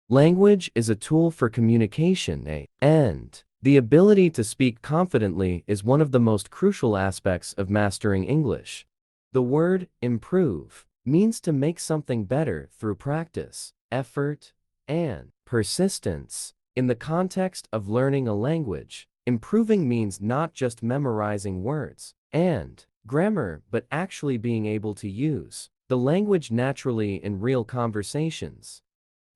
Language is a tool for communication, and the ability to speak confidently is one of the most crucial aspects of mastering English. The word improve means to make something better through practice, effort, and persistence. In the context of learning a language, improving means not just memorizing words and grammar, but actually being able to use the language naturally in real conversations.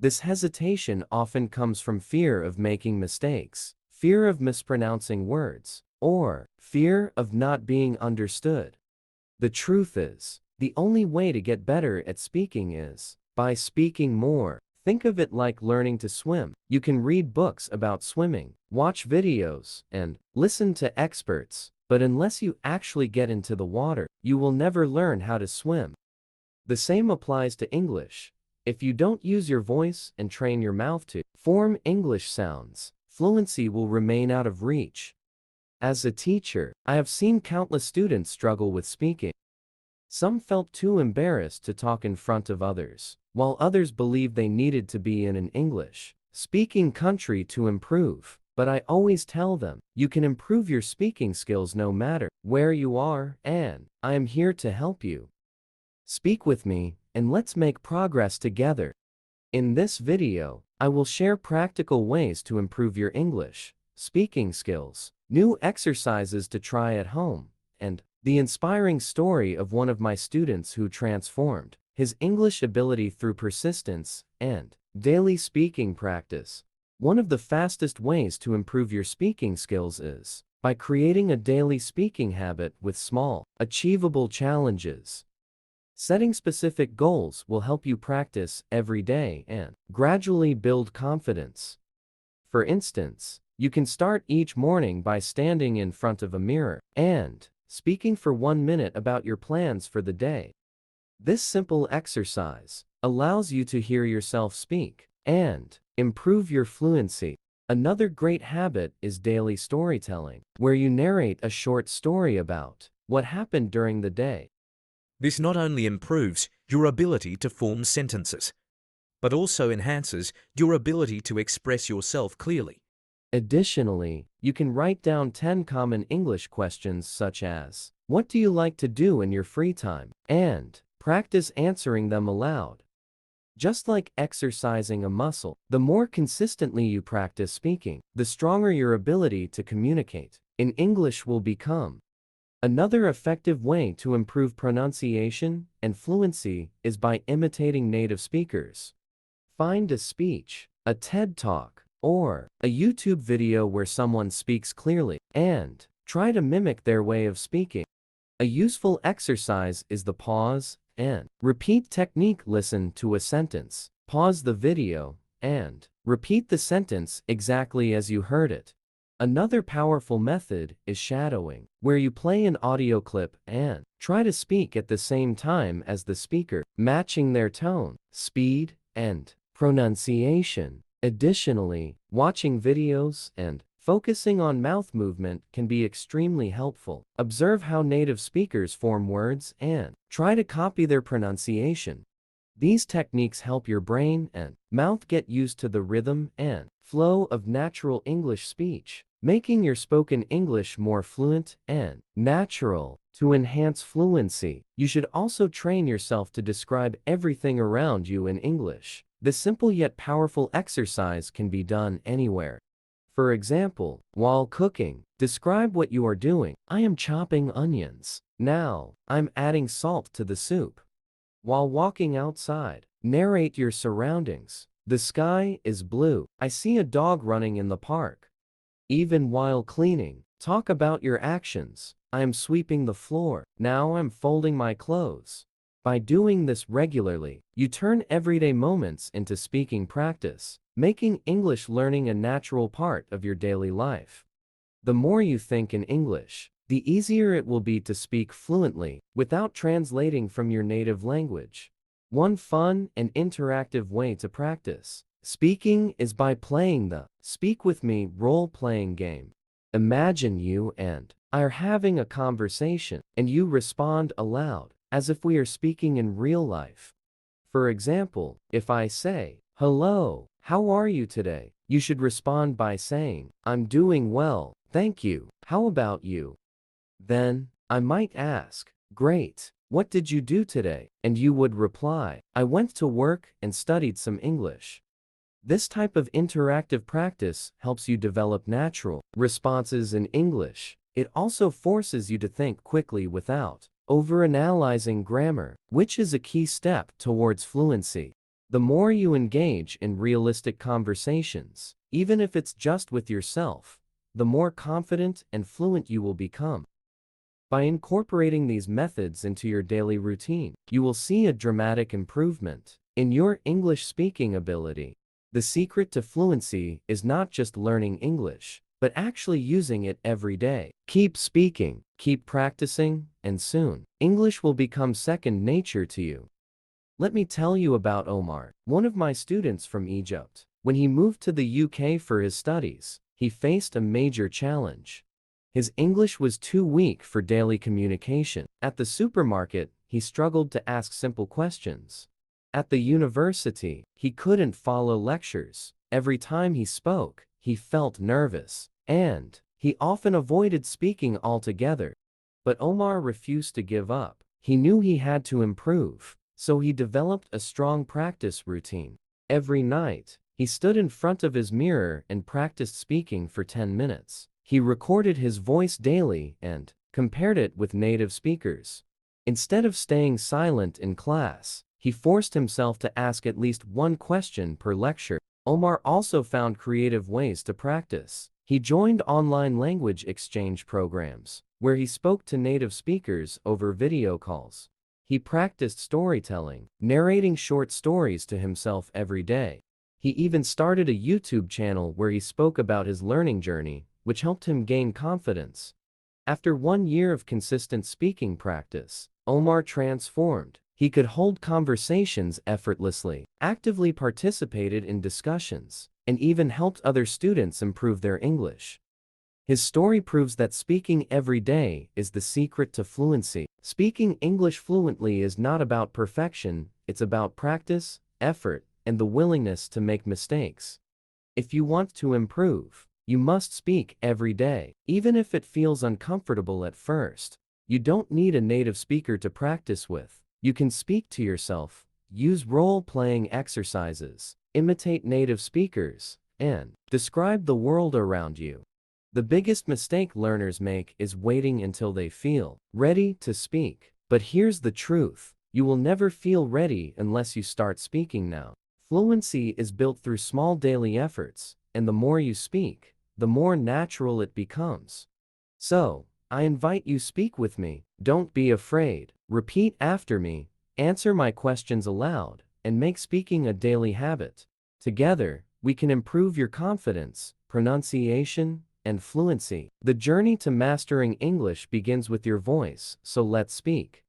This hesitation often comes from fear of making mistakes, fear of mispronouncing words, or fear of not being understood. The truth is, the only way to get better at speaking is by speaking more. Think of it like learning to swim. You can read books about swimming, watch videos, and listen to experts, but unless you actually get into the water, you will never learn how to swim. The same applies to English. If you don't use your voice and train your mouth to form English sounds, fluency will remain out of reach. As a teacher, I have seen countless students struggle with speaking. Some felt too embarrassed to talk in front of others, while others believed they needed to be in an English speaking country to improve. But I always tell them, you can improve your speaking skills no matter where you are, and I am here to help you. Speak with me, and let's make progress together. In this video, I will share practical ways to improve your English speaking skills, new exercises to try at home, and the inspiring story of one of my students who transformed his English ability through persistence and daily speaking practice. One of the fastest ways to improve your speaking skills is by creating a daily speaking habit with small, achievable challenges. Setting specific goals will help you practice every day and gradually build confidence. For instance, you can start each morning by standing in front of a mirror and speaking for 1 minute about your plans for the day. This simple exercise allows you to hear yourself speak and improve your fluency. Another great habit is daily storytelling, where you narrate a short story about what happened during the day. This not only improves your ability to form sentences, but also enhances your ability to express yourself clearly. Additionally, you can write down 10 common English questions such as, "What do you like to do in your free time?" and practice answering them aloud. Just like exercising a muscle, the more consistently you practice speaking, the stronger your ability to communicate in English will become. Another effective way to improve pronunciation and fluency is by imitating native speakers. Find a speech, a TED Talk, or a YouTube video where someone speaks clearly, and try to mimic their way of speaking. A useful exercise is the pause and repeat technique. Listen to a sentence, pause the video, and repeat the sentence exactly as you heard it. Another powerful method is shadowing, where you play an audio clip and try to speak at the same time as the speaker, matching their tone, speed, and pronunciation. Additionally, watching videos and focusing on mouth movement can be extremely helpful. Observe how native speakers form words and try to copy their pronunciation. These techniques help your brain and mouth get used to the rhythm and flow of natural English speech, making your spoken English more fluent and natural. To enhance fluency, you should also train yourself to describe everything around you in English. This simple yet powerful exercise can be done anywhere. For example, while cooking, describe what you are doing. "I am chopping onions. Now, I'm adding salt to the soup." While walking outside, narrate your surroundings. "The sky is blue. I see a dog running in the park." Even while cleaning, talk about your actions. "I am sweeping the floor. Now I'm folding my clothes." By doing this regularly, you turn everyday moments into speaking practice, making English learning a natural part of your daily life. The more you think in English, the easier it will be to speak fluently without translating from your native language. One fun and interactive way to practice speaking is by playing the Speak With Me role-playing game. Imagine you and I are having a conversation, and you respond aloud, as if we are speaking in real life. For example, if I say, "Hello, How are you today? You should respond by saying, I'm doing well, thank you. How about you? Then, I might ask, great. What did you do today? And you would reply, I went to work and studied some English. This type of interactive practice helps you develop natural responses in English. It also forces you to think quickly without overanalyzing grammar, which is a key step towards fluency. The more you engage in realistic conversations, even if it's just with yourself, the more confident and fluent you will become. By incorporating these methods into your daily routine, you will see a dramatic improvement in your English speaking ability. The secret to fluency is not just learning English, but actually using it every day. Keep speaking, keep practicing, and soon, English will become second nature to you. Let me tell you about Omar, one of my students from Egypt. When he moved to the UK for his studies, he faced a major challenge. His English was too weak for daily communication. At the supermarket, he struggled to ask simple questions. At the university, he couldn't follow lectures. Every time he spoke, he felt nervous, and he often avoided speaking altogether. But Omar refused to give up. He knew he had to improve, so he developed a strong practice routine. Every night, he stood in front of his mirror and practiced speaking for 10 minutes. He recorded his voice daily and compared it with native speakers. Instead of staying silent in class, he forced himself to ask at least one question per lecture. Omar also found creative ways to practice. He joined online language exchange programs, where he spoke to native speakers over video calls. He practiced storytelling, narrating short stories to himself every day. He even started a YouTube channel where he spoke about his learning journey, which helped him gain confidence. After 1 year of consistent speaking practice, Omar transformed. He could hold conversations effortlessly, actively participated in discussions, and even helped other students improve their English. His story proves that speaking every day is the secret to fluency. Speaking English fluently is not about perfection, it's about practice, effort, and the willingness to make mistakes. If you want to improve, you must speak every day, even if it feels uncomfortable at first. You don't need a native speaker to practice with. You can speak to yourself, use role-playing exercises, imitate native speakers, and describe the world around you. The biggest mistake learners make is waiting until they feel ready to speak. But here's the truth. You will never feel ready unless you start speaking now. Fluency is built through small daily efforts, and the more you speak, the more natural it becomes. So, I invite you speak with me. Don't be afraid. Repeat after me, answer my questions aloud, and make speaking a daily habit. Together, we can improve your confidence, pronunciation, and fluency. The journey to mastering English begins with your voice, so let's speak.